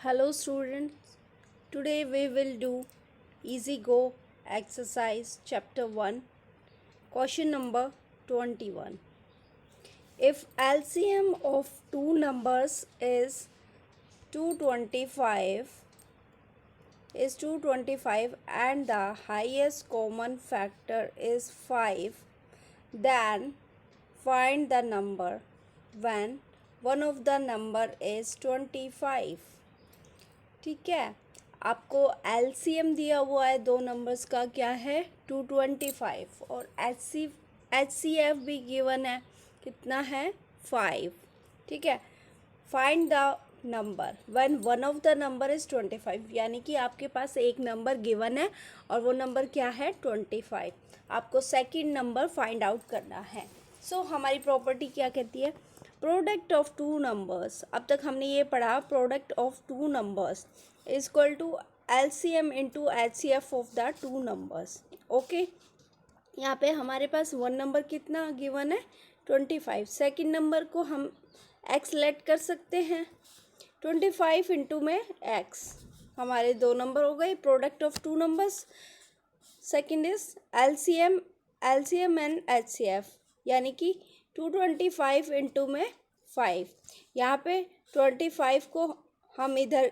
Hello students, today we will do Easy Go exercise chapter 1, question number 21. If LCM of two numbers is 225 and the highest common factor is 5, then find the number when one of the number is 25. ठीक है, आपको LCM दिया हुआ है दो numbers का, क्या है 225, और एचसीएफ भी गिवन है, कितना है 5. ठीक है, find the number when one of the number is 25, यानी कि आपके पास एक नंबर गिवन है और वो नंबर क्या है 25. आपको सेकंड नंबर फाइंड आउट करना है. सो हमारी प्रॉपर्टी क्या कहती है, प्रोडक्ट ऑफ टू नंबर्स. अब तक हमने ये पढ़ा, product of two numbers is equal to LCM into HCF of the two numbers. Okay, यहाँ पे हमारे पास वन नंबर कितना गिवन है 25. सेकंड नंबर को हम एक्स लेट कर सकते हैं, 25 इंटू में एक्स. हमारे दो नंबर हो गए, product of two numbers. Second is LCM and HCF, यानी कि 225 इंटू में 5. यहाँ पे 25 को हम इधर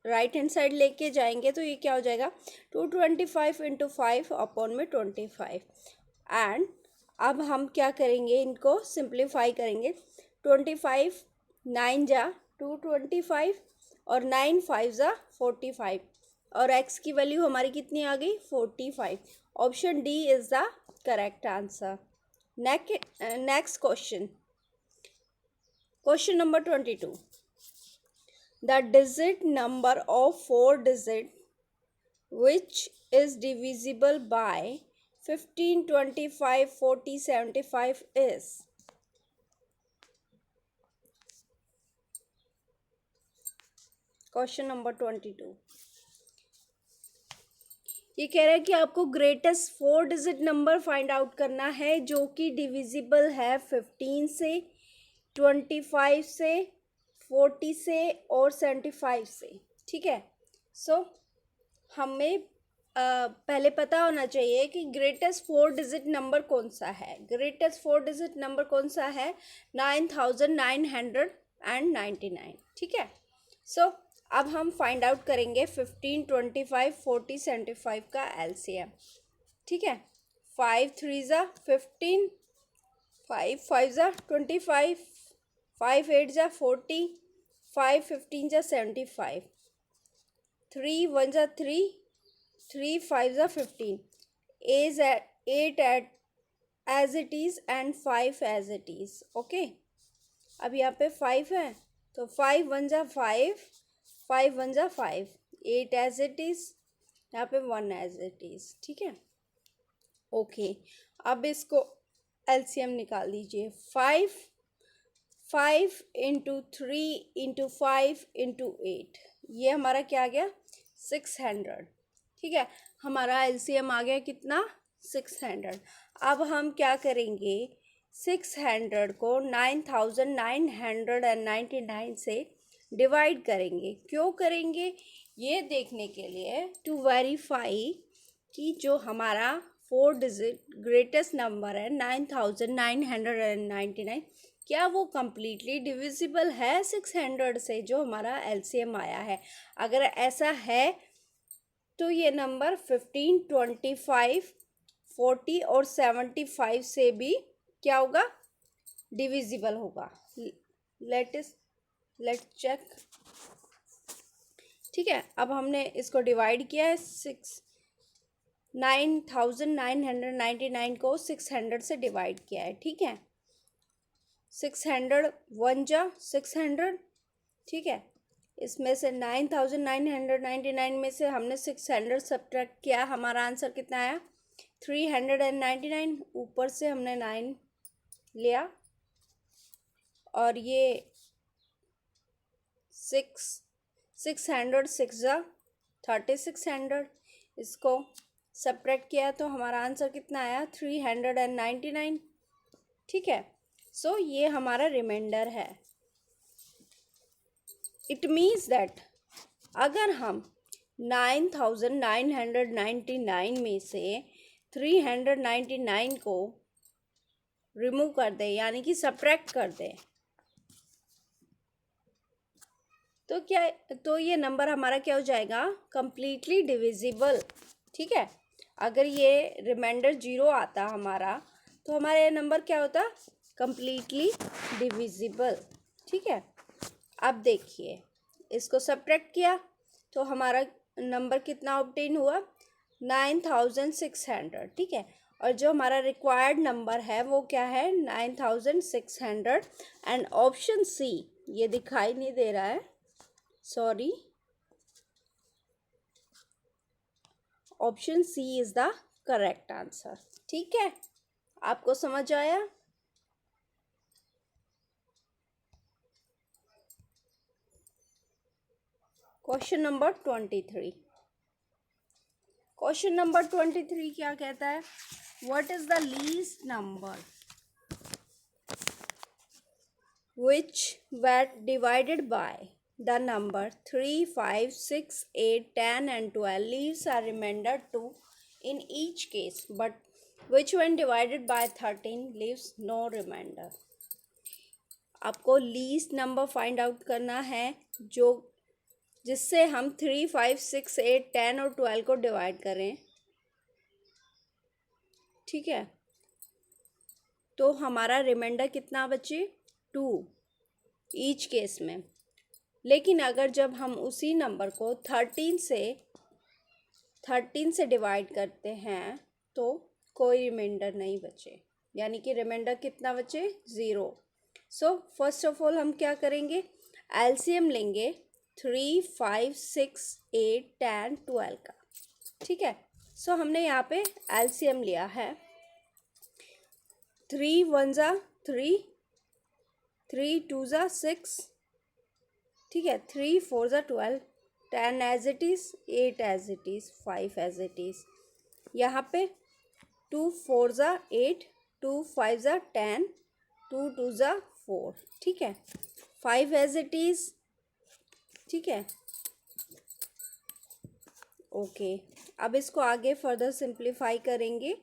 राइट हैंड साइड लेके जाएंगे तो ये क्या हो जाएगा 225 इंटू 5 अपॉन में 25. एंड अब हम क्या करेंगे, इनको सिंप्लीफाई करेंगे. 25 9 जा 225 और 9 5 जा 45, और x की वैल्यू हमारी कितनी आ गई 45. Option D is the correct answer. Next question number 22. The digit number of 4 digit which is divisible by 15, 25, 40, 75 is. Question number 22. ये कह रहा है कि आपको greatest 4 digit number find out करना है जो कि डिविजिबल है 15 से, 25 से, 40 से और 75 से. ठीक है, सो हमें पहले पता होना चाहिए कि ग्रेटेस्ट 4 डिजिट नंबर कौन सा है. ग्रेटेस्ट 4 डिजिट नंबर कौन सा है 9999. ठीक है, सो अब हम फाइंड आउट करेंगे 15, 25, 40, 75 का एलसीएम. ठीक है, 5 3 जा 15, 5 5 जा 25, 5 8 जा 40, 5 15 जा 75, 3 1 जा 3, 3 5 जा 15. As 8 as it is and 5 as it is. Okay, अब यहाँ पे 5 है तो 5 1 जा 5, 5 1 जा 5, 8 एज इट इज़, यहाँ पे 1 एज इट इज़. ठीक है, ओके, अब इसको एलसीएम निकाल दीजिए. 5 इंटू 3 इंटू 5 इंटू 8, ये हमारा क्या आ गया 600. ठीक है, हमारा एलसीएम आ गया कितना 600. अब हम क्या करेंगे, 600 को 9999 से डिवाइड करेंगे. क्यों करेंगे, ये देखने के लिए टू वेरीफाई कि जो हमारा 4 डिजिट ग्रेटेस्ट नंबर है 9999, क्या वो कम्प्लीटली डिविजिबल है 600 से, जो हमारा एलसीएम आया है. अगर ऐसा है तो ये नंबर 15, 25, 40 और 75 से भी क्या होगा डिविजिबल होगा. Let's check. ठीक है, अब हमने इसको डिवाइड किया है 9999 को 600 से डिवाइड किया है. ठीक है, 600 1 जा 600. ठीक है, इसमें से 9999 में से हमने 600 सब्ट्रैक्ट किया, हमारा आंसर कितना आया 399. ऊपर से हमने 9 लिया और ये 600 6 जा 3600, इसको सब्ट्रैक्ट किया तो हमारा आंसर कितना आया 399. ठीक है, सो ये हमारा रिमाइंडर है. इट मीन्स दैट अगर हम 9999 में से 399 को रिमूव कर दें, यानी कि सब्ट्रैक्ट कर दें, तो क्या, तो ये नंबर हमारा क्या हो जाएगा, कंप्लीटली डिविजिबल। ठीक है, अगर ये रिमाइंडर 0 आता हमारा, तो हमारा ये नंबर क्या होता, कंप्लीटली डिविजिबल। ठीक है, अब देखिए, इसको सब्ट्रैक्ट किया तो हमारा नंबर कितना ऑब्टेन हुआ, 9600। ठीक है, और जो हमारा रिक्वायर्ड नंबर है वो क्या है, 9600। एंड ऑप्शन सी, ये दिखाई नहीं दे रहा है, sorry, option C is the correct answer. ठीक है, आपको समझ आया। Question number 23। क्वेश्चन नंबर 23 क्या कहता है, what is the least number which were divided by the number 3, 5, 6, 8, 10 and 12 leaves a remainder 2 in each case, but which when divided by 13 leaves no remainder। आपको least number find out करना है जो जिससे हम 3, 5, 6, 8, 10 और 12 को डिवाइड करें। ठीक है, तो हमारा रिमाइंडर कितना बचे, 2 ईच केस में। लेकिन अगर जब हम उसी नंबर को 13 से डिवाइड करते हैं तो कोई रिमाइंडर नहीं बचे, यानी कि रिमाइंडर कितना बचे, 0। सो फर्स्ट ऑफ ऑल हम क्या करेंगे, एलसीएम लेंगे 3, 5, 6, 8, 10, 12 का। ठीक है, सो हमने यहाँ पे एलसीएम लिया है, 3 1 ज़ा 3, 3 2 ज़ा 6, ठीक है, 3 4 ज़ा 12, 10 as it is, 8 as it is, 5 as it is. यहाँ पे 2 4 ज़ा 8, 2 5 ज़ा 10, 2 2 ज़ा 4। ठीक है, 5 एज इट इज़। ठीक है, ओके, अब इसको आगे फर्दर सिंप्लीफाई करेंगे,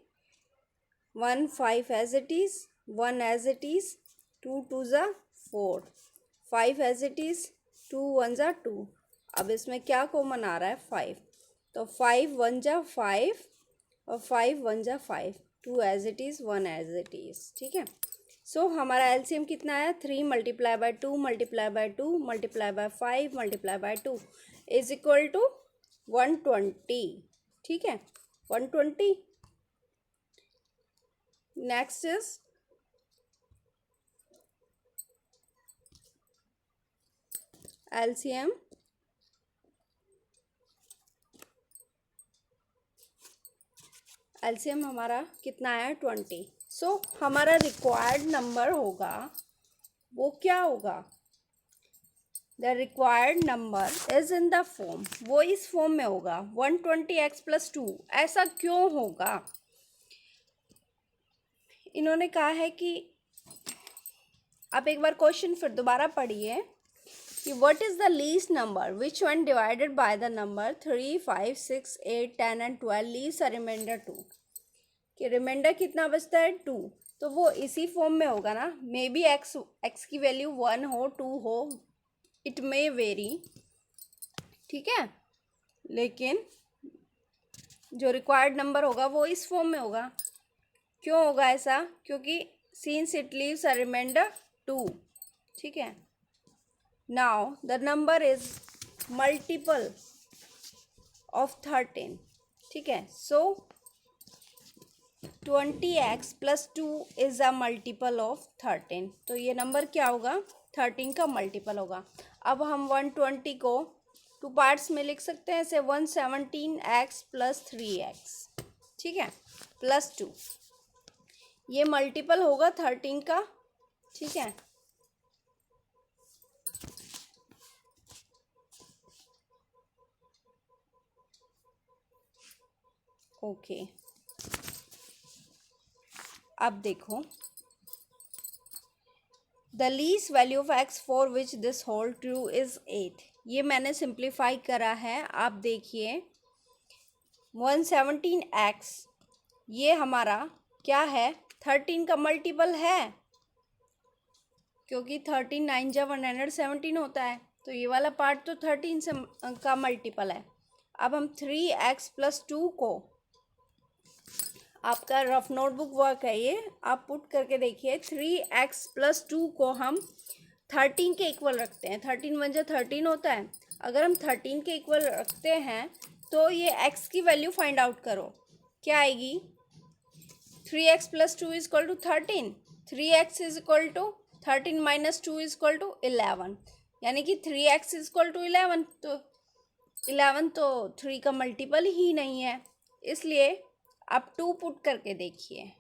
1 5 as it is, 1 as it is, 2 2 ज़ा 4, 5 एज इट इज़, 2 1 ज़ा 2। अब इसमें क्या कॉमन आ रहा है, 5, तो 5 1 ज़ा 5 और 5 1 ज़ा 5, 2 as it is, 1 as it is. ठीक है, सो हमारा एलसीएम कितना है, 3 multiply by 2 multiply by 2 multiply by 5 multiply by 2 is equal to 120। ठीक है, 120। नेक्स्ट इज एलसीएम, एलसीएम हमारा कितना है, 20। सो हमारा रिक्वायर्ड नंबर होगा, वो क्या होगा, the required number is in the form, वो इस फॉर्म में होगा 120x + 2। ऐसा क्यों होगा, इन्होंने कहा है कि, आप एक बार क्वेश्चन फिर दोबारा पढ़िए कि what is the least number which when divided by the number 3, 5, 6, 8, 10 and 12 leaves a remainder 2, कि रिमाइंडर कितना बचता है, 2। तो वो इसी फॉर्म में होगा ना, मे बी एक्स की वैल्यू 1 हो, 2 हो, इट मे वेरी। ठीक है, लेकिन जो रिक्वायर्ड नंबर होगा वो इस फॉर्म में होगा। क्यों होगा ऐसा, क्योंकि since it leaves a remainder 2। ठीक है, now the number is multiple of 13। ठीक है, so 20x + 2 is a multiple of 13, तो ये नंबर क्या होगा, 13 का मल्टीपल होगा। अब हम 120 को 2 पार्ट्स में लिख सकते हैं, ऐसे 117x + 3x। ठीक है, +2, ये मल्टीपल होगा 13 का। ठीक है, ओके, अब देखो the least value of x for which this hold true is 8। ये मैंने सिंप्लीफाई करा है, आप देखिए 117x ये हमारा क्या है, 13 का मल्टीपल है, क्योंकि 13 9 जा 117 होता है, तो ये वाला पार्ट तो 13 से का मल्टीपल है। अब हम 3x+2 को, आपका रफ नोटबुक वर्क है ये, आप पुट करके देखिए 3x+2 को हम 13 के इक्वल रखते हैं। 13 1 जा 13 होता है, अगर हम 13 के इक्वल रखते हैं तो ये x की वैल्यू फाइंड आउट करो, क्या आएगी। 3x+2 is equal to 13, 3x is equal to 13 minus 2 is equal to 11, यानी कि 3x इज इक्वल टू 11, तो 11 तो 3 का मल्टीपल ही नहीं है, इसलिए आप 2 पुट करके देखिए।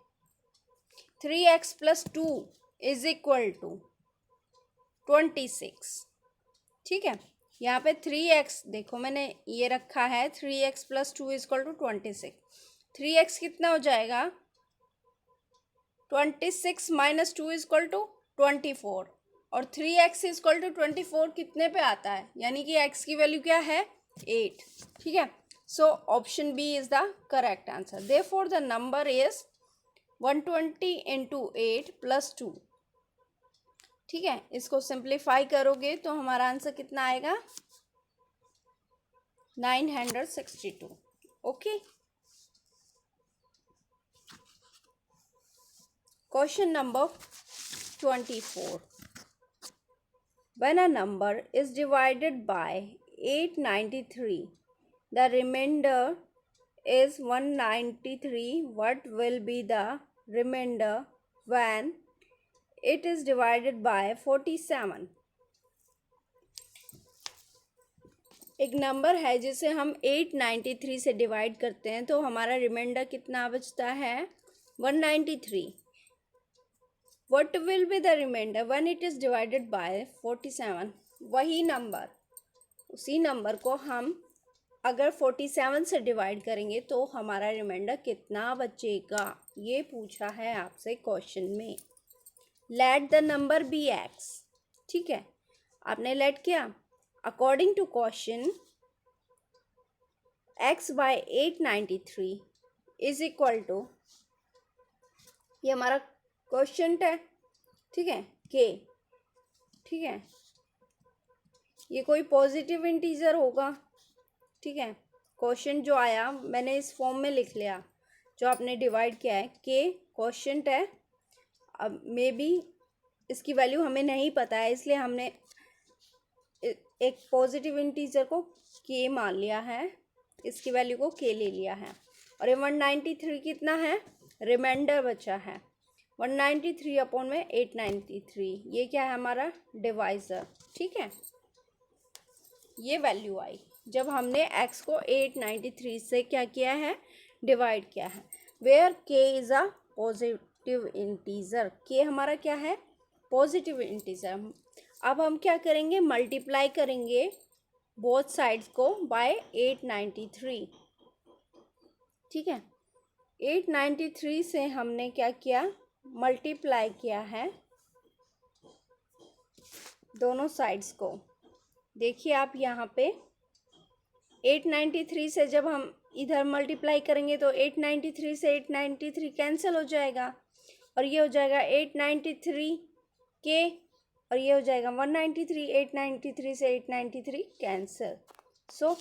3x+2 is equal to 26। ठीक है, यहाँ पे 3x देखो मैंने ये रखा है, 3x+2 is equal to 26। 3x कितना हो जाएगा, 26 माइनस 2 इज इक्वल टू 24, और 3x इज इक्वल टू 24 कितने पे आता है, यानी कि x की वैल्यू क्या है, 8। ठीक है, so option B is the correct answer. Therefore the number is 120 into 8 plus 2। ठीक है, इसको सिंप्लीफाई करोगे तो हमारा आंसर कितना आएगा, 962। Okay, question number 24। When a number is divided by 893, the remainder is 193. What will be the remainder when it is divided by 47? एक number है जिसे हम 893 से डिवाइड करते हैं, तो हमारा रिमाइंडर कितना बचता है, 193. What will be the remainder when it is divided by 47? वही नंबर, उसी नंबर को हम अगर 47 से डिवाइड करेंगे तो हमारा रिमाइंडर कितना बचेगा, ये पूछा है आपसे क्वेश्चन में। Let the number be x. ठीक है, आपने लेट किया, according to question x by 893 is equal to, ये हमारा क्वेश्चन है, ठीक है, के। ठीक है, ये कोई पॉजिटिव इंटीजर होगा। ठीक है, क्वेश्चन जो आया मैंने इस फॉर्म में लिख लिया, जो आपने डिवाइड किया है, के क्वेश्चन है। अब मे बी इसकी वैल्यू हमें नहीं पता है, इसलिए हमने एक पॉजिटिव इंटीजर को के मान लिया है, इसकी वैल्यू को के ले लिया है। और ये 193 कितना है, रिमाइंडर बचा है 193 अपॉन में 893, ये क्या है हमारा डिवाइज़र। ठीक है, ये वैल्यू आई जब हमने x को 893 से क्या किया है, डिवाइड किया है। Where k is a positive integer, k हमारा क्या है, पॉजिटिव इंटीजर। अब हम क्या करेंगे, मल्टीप्लाई करेंगे बोथ साइड्स को बाय 893। ठीक है, 893 से हमने क्या किया, मल्टीप्लाई किया है दोनों साइड्स को। देखिए आप यहाँ पे 893 से जब हम इधर मल्टीप्लाई करेंगे तो 893 से 893 कैंसिल हो जाएगा, और ये हो जाएगा 893 के, और ये हो जाएगा 193, 893 से 893 कैंसिल। सो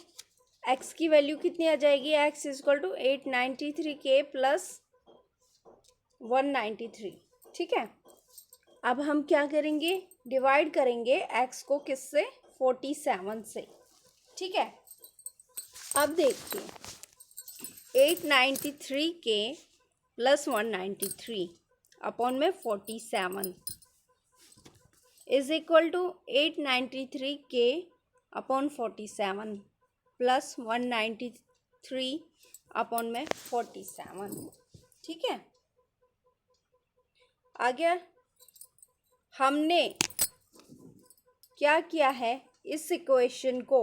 x की वैल्यू कितनी आ जाएगी, x इज इक्वल टू 893 के प्लस 193। ठीक है, अब हम क्या करेंगे, डिवाइड करेंगे x को किससे, 47 से। ठीक है, अब देखिए 893 के प्लस 193 अपॉन में 47 इज इक्वल टू 893 के अपॉन 47 प्लस 193 अपॉन में 47। ठीक है, आ गया। हमने क्या किया है, इस इक्वेशन को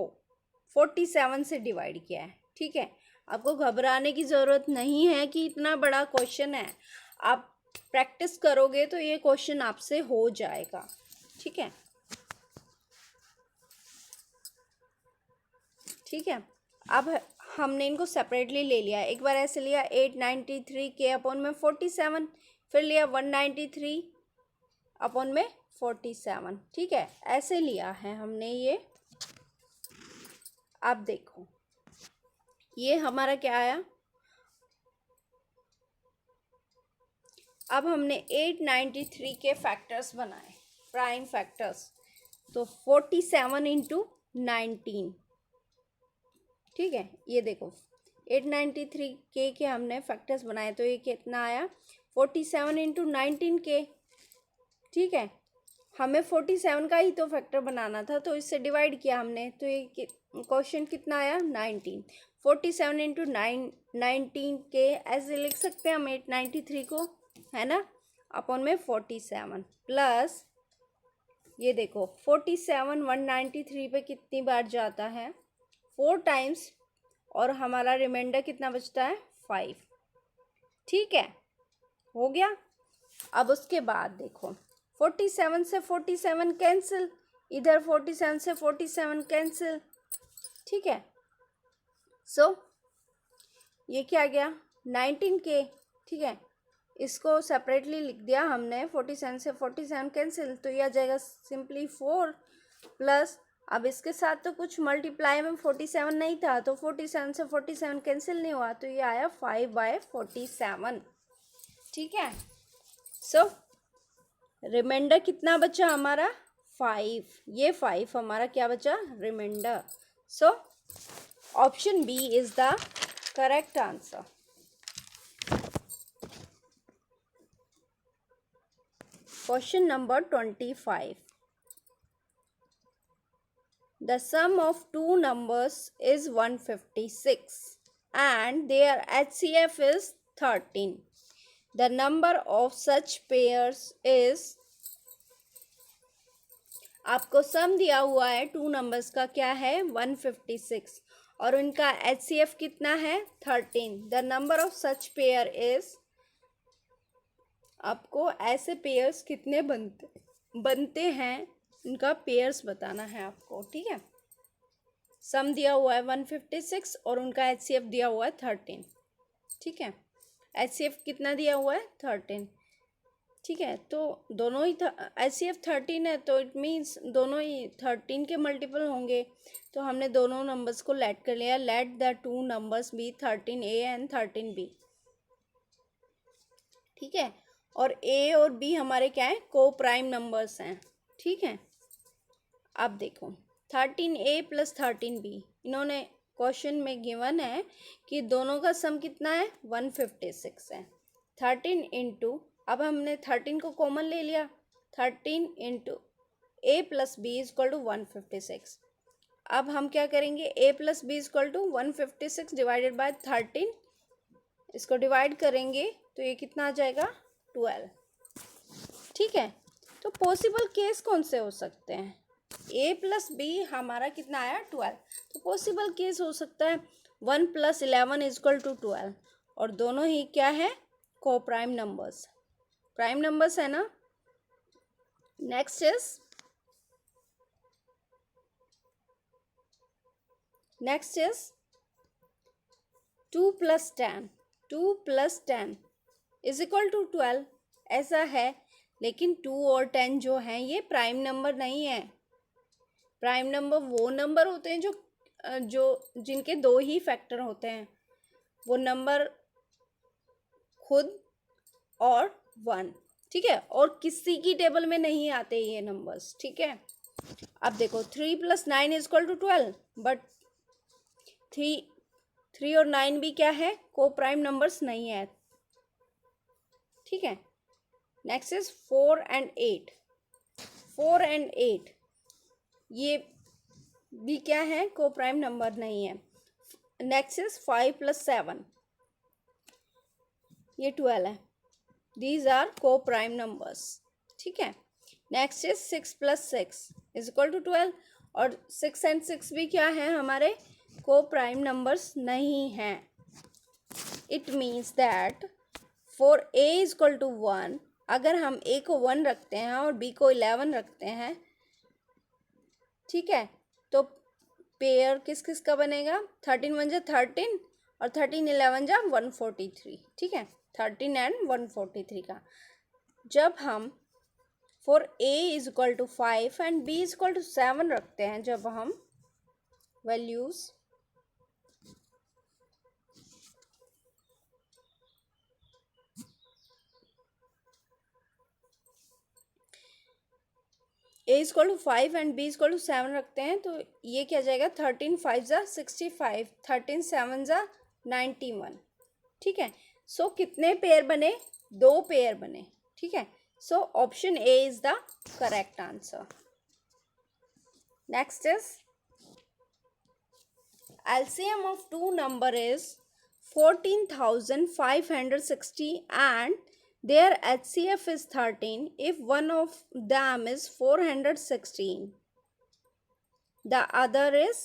47 से डिवाइड किया है। ठीक है, आपको घबराने की ज़रूरत नहीं है कि इतना बड़ा क्वेश्चन है, आप प्रैक्टिस करोगे तो ये क्वेश्चन आपसे हो जाएगा, ठीक है। ठीक है, अब हमने इनको सेपरेटली ले लिया। एक बार ऐसे लिया 893 के अपॉन में 47, फिर लिया 193 अपॉन में 47, ठीक है, ऐसे लिया है हमने ये। अब देखो ये हमारा क्या आया, अब हमने 893 के फैक्टर्स बनाए, प्राइम फैक्टर्स। तो 47 इंटू 19, ठीक है, ये देखो 893 के हमने फैक्टर्स बनाए, तो ये कितना आया 47 इंटू 19 के, ठीक है। हमें 47 का ही तो फैक्टर बनाना था, तो इससे डिवाइड किया हमने, तो ये क्वेश्चन कितना आया 19। 47 इंटू 19 के ऐसे लिख सकते हैं हम 893 को, है ना, अपॉन में 47 प्लस ये देखो 47 193 पे कितनी बार जाता है 4 टाइम्स, और हमारा रिमाइंडर कितना बचता है 5, ठीक है, हो गया। अब उसके बाद देखो 47 से 47 कैंसिल, इधर 47 से 47 कैंसिल, ठीक है। सो ये क्या गया 19 के, ठीक है, इसको सेपरेटली लिख दिया हमने, 47 से 47 कैंसिल, तो ये आ जाएगा सिंपली 4 प्लस, अब इसके साथ तो कुछ मल्टीप्लाई में 47 नहीं था, तो 47 से 47 कैंसिल नहीं हुआ, तो ये आया 5/47, ठीक है। सो रिमाइंडर कितना बचा हमारा 5, ये 5 हमारा क्या बचा remainder. So option B is the correct answer. Question number 25. The sum of two numbers is 156 and their HCF is 13. The number of such pairs is, आपको सम दिया हुआ है टू नंबर्स का, क्या है 156, और उनका HCF कितना है 13। The number of such pair is, आपको ऐसे पेयर्स कितने बनते हैं उनका पेयर्स बताना है आपको, ठीक है। सम दिया हुआ है 156 और उनका HCF दिया हुआ है 13, ठीक है। HCF कितना दिया हुआ है 13, ठीक है, तो दोनों ही HCF 13 है, तो इट मीन्स दोनों ही 13 के मल्टीपल होंगे, तो हमने दोनों नंबर्स को लेट कर लिया। Let the two numbers B 13A and 13B, ठीक है, और A और B हमारे क्या है को प्राइम नंबर्स हैं, ठीक है। अब देखो 13A प्लस 13B, इन्होंने क्वेश्चन में गिवन है कि दोनों का सम कितना है 156 है। 13 इंटू, अब हमने 13 को कॉमन ले लिया, 13 into A plus B is equal to 156। अब हम क्या करेंगे A plus B is equal to 156 divided by 13, इसको डिवाइड करेंगे तो ये कितना आ जाएगा 12, ठीक है। तो पॉसिबल केस कौन से हो सकते हैं, A प्लस बी हमारा कितना आया 12, तो पॉसिबल केस हो सकता है 1 + 11 इज इक्वल टू 12, और दोनों ही क्या है को प्राइम नंबर्स, प्राइम नंबर्स है ना। Next is 2 + 10, 2 + 10 is equal to 12, ऐसा है, लेकिन 2 और 10 जो हैं ये प्राइम नंबर नहीं है। प्राइम नंबर वो नंबर होते हैं जो जिनके दो ही फैक्टर होते हैं, वो नंबर खुद और 1, ठीक है, और किसी की टेबल में नहीं आते ये नंबर्स, ठीक है। अब देखो 3 + 9 इज इक्वल टू 12, बट 3 और 9 भी क्या है को प्राइम नंबर्स नहीं है, ठीक है। नेक्स्ट इज 4 and 8, 4 and 8 ये भी क्या है को प्राइम नंबर नहीं है। नेक्स्ट इज 5 + 7, ये 12 है, these are coprime numbers, ठीक है। Next is 6 + 6 is equal to 12, और 6 and 6 भी क्या है हमारे को प्राइम नंबर्स नहीं हैं। It means that for A is equal to 1, अगर हम ए को 1 रखते हैं और बी को 11 रखते हैं, ठीक है, तो पेयर किस किस का बनेगा? 13 1 जा 13 और 13 11 जा 143, ठीक है, 13 एंड 143 का। जब हम for A is equal to 5 and B is equal to 7 रखते हैं, जब हम values A is equal to 5 and B is equal to 7 रखते हैं, तो ये क्या जाएगा? 13 5 जा 65, 13 7 जा 91, ठीक है। सो कितने पेयर बने? 2 पेयर बने, ठीक है। So option A is the correct answer. Next is LCM of two number is 14,560 and their HCF is 13 if one of them is 416, the other is,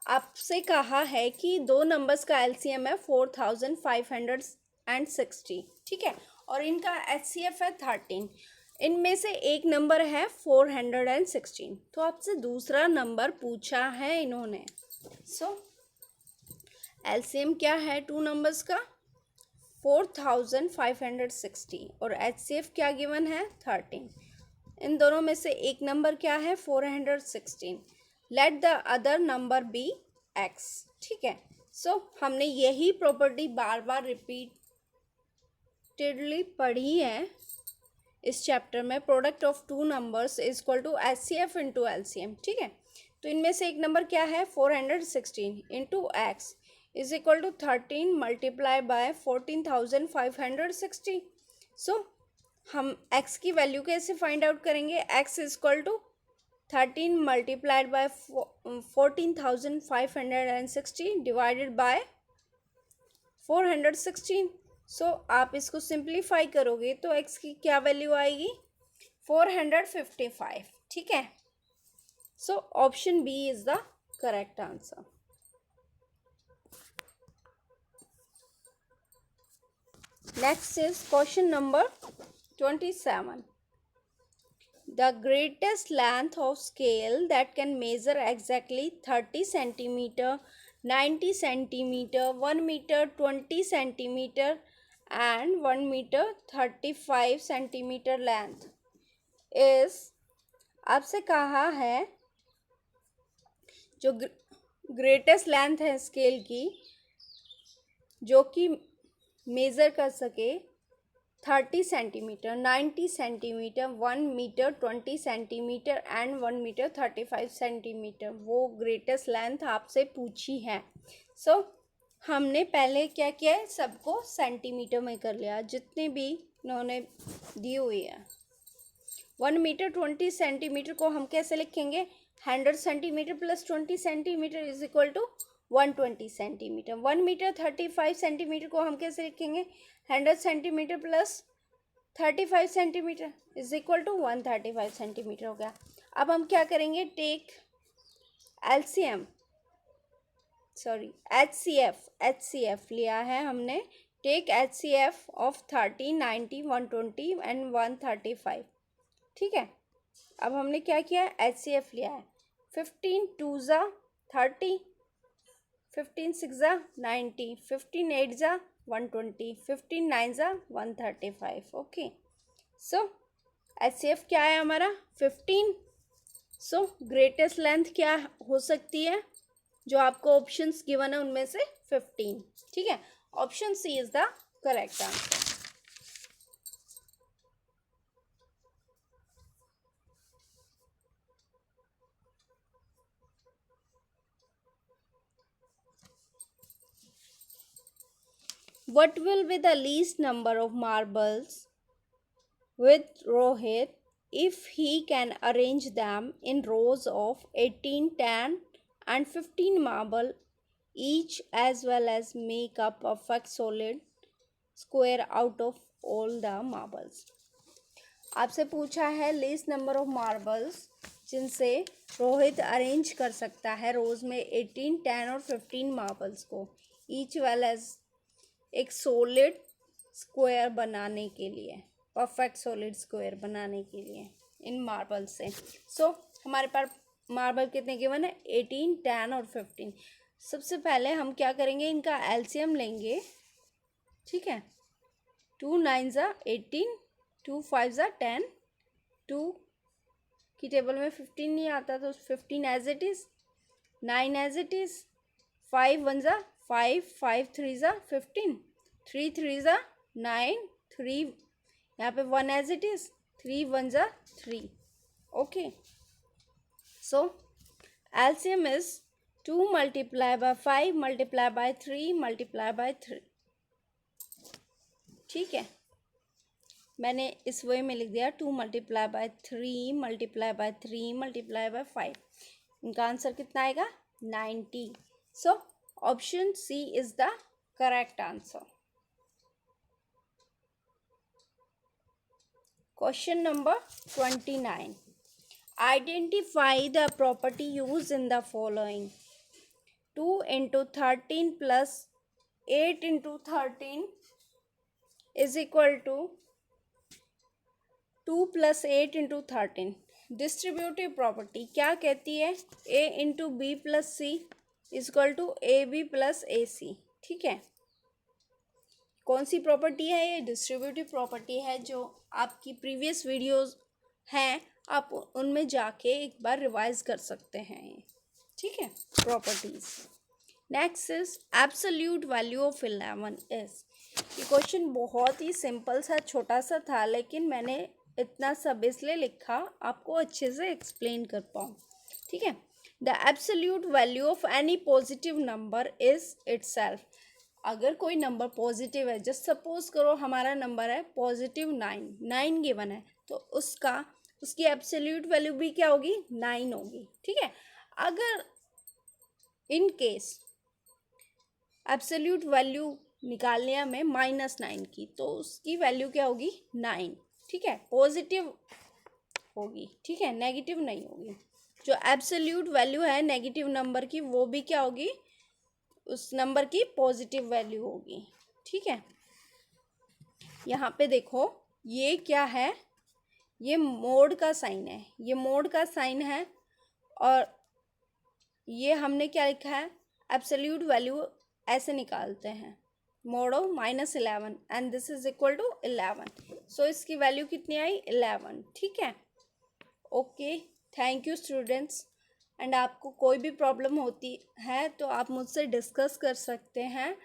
आपसे कहा है कि दो नंबर्स का LCM है 4560, ठीक है, और इनका HCF है 13। इनमें से एक नंबर है 416, तो आपसे दूसरा नंबर पूछा है इन्होंने। सो LCM क्या है टू नंबर्स का? 4560 और HCF क्या गिवन है? 13। इन दोनों में से एक नंबर क्या है? 416। Let the other number B x, ठीक है। सो हमने यही प्रॉपर्टी बार बार रिपीटेडली पढ़ी है इस चैप्टर में। Product of two numbers is equal to HCF into LCM, ठीक है। तो इनमें से एक नंबर क्या है? 416 into x is equal to 13 multiply by 14,560। So हम x की वैल्यू कैसे फाइंड आउट करेंगे? x is equal to 13 multiplied by 14,560 divided by 416। So आप इसको सिंप्लीफाई करोगे तो x की क्या वैल्यू आएगी? 455, ठीक है। So option B is the correct answer. Next is question number 27. The greatest length of scale that can measure exactly 30 centimeter, 90 centimeter, 1 meter, 20 centimeter and 1 meter 35 centimeter length is, आपसे कहा है जो greatest length है scale की जो कि measure कर सके 30 centimetre, 90 centimetre, 1 metre 20 centimetre and 1 metre 35 centimetre, वो ग्रेटेस्ट लेंथ आपसे पूछी है। सो हमने पहले क्या किया है? सबको सेंटीमीटर में कर लिया जितने भी इन्होंने दी हुई है। 1 मीटर 20 सेंटीमीटर को हम कैसे लिखेंगे? 100 centimetre plus 20 centimetre is equal to 120 centimetre. 1 metre 35 centimetre को हम कैसे लिखेंगे? 100 centimetre plus 35 centimetre is equal to 135 centimetre हो गया। अब हम क्या करेंगे? टेक HCF लिया है हमने। टेक HCF ऑफ 30, 90, 120 एंड 135, ठीक है। अब हमने क्या किया? HCF लिया है। 15 2 जा 30, 15 6 जा 90, 15 8 जा 120, 15 9 जा 135, ओके। सो HCF क्या है हमारा? 15। सो ग्रेटेस्ट लेंथ क्या हो सकती है? जो आपको ऑप्शंस गिवन है उनमें से 15, ठीक है। Option C is the correct answer. What will be the least number of marbles with Rohit if he can arrange them in rows of 18, 10 and 15 marble each, as well as make a perfect solid square out of all the marbles? आपसे पूछा है least number of marbles जिनसे Rohit arrange कर सकता है रोज में 18, 10 और 15 marbles को, ईच वेल एज एक सॉलिड स्क्वायर बनाने के लिए, परफेक्ट सॉलिड स्क्वायर बनाने के लिए इन मार्बल से। सो हमारे पास मार्बल कितने गिवन है, 18, 10 और 15। सबसे पहले हम क्या करेंगे, इनका एलसीएम लेंगे, ठीक है। 2 9 ज़ा 18, 2 5 ज़ा 10, 2 की टेबल में 15 नहीं आता तो 15 as it is, 9 as it is, 5 1 ज़ा 5, 5 3 ज़ा 15, 3 3 ज़ा 9, 3 यहाँ पे 1 एज इट इज़, 3 1 ज़ा 3। Okay, so LCM is 2 multiplied by 5 multiplied by 3 multiplied by 3, ठीक है। मैंने इस वे में लिख दिया 2 multiplied by 3 multiplied by 3 multiplied by 5। इनका आंसर कितना आएगा, 90। So option C is the correct answer. Question number 29, identify the property use in the following. 2 into 13 plus 8 into 13 is equal to 2 plus 8 into 13। Distributive property क्या कहती है, a into B plus C is equal to A B plus A C, ठीक है। कौन सी property है ये, distributive property है, जो आपकी प्रीवियस वीडियोस हैं आप उनमें जाके एक बार रिवाइज कर सकते हैं ये, ठीक है, properties. Next is absolute value of 11 is. ये क्वेश्चन बहुत ही सिंपल सा छोटा सा था, लेकिन मैंने इतना सब इसलिए लिखा आपको अच्छे से एक्सप्लेन कर पाऊँ, ठीक है। The absolute value of any positive number is itself. अगर कोई नंबर पॉजिटिव है, जस्ट सपोज करो हमारा नंबर है पॉजिटिव 9 गिवन है, तो उसकी एब्सोल्यूट वैल्यू भी क्या होगी, 9 होगी, ठीक है। अगर इन केस एब्सोल्यूट वैल्यू निकालने हमें -9 की, तो उसकी वैल्यू क्या होगी, 9, ठीक है, पॉजिटिव होगी, ठीक है, नेगेटिव नहीं होगी। जो एब्सोल्यूट वैल्यू है नेगेटिव नंबर की, वो भी क्या होगी, उस नंबर की पॉजिटिव वैल्यू होगी, ठीक है। यहाँ पे देखो ये क्या है, ये मोड का साइन है, ये मोड का साइन है, और ये हमने क्या लिखा है, एब्सोल्यूट वैल्यू ऐसे निकालते हैं, mod of -11 and this is equal to 11। So इसकी वैल्यू कितनी आई, 11, ठीक है। Okay, thank you students. And आपको कोई भी प्रॉब्लम होती है तो आप मुझसे डिस्कस कर सकते हैं,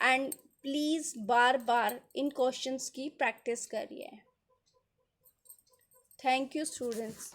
and please bar bar in questions की प्रैक्टिस करिए। Thank you students.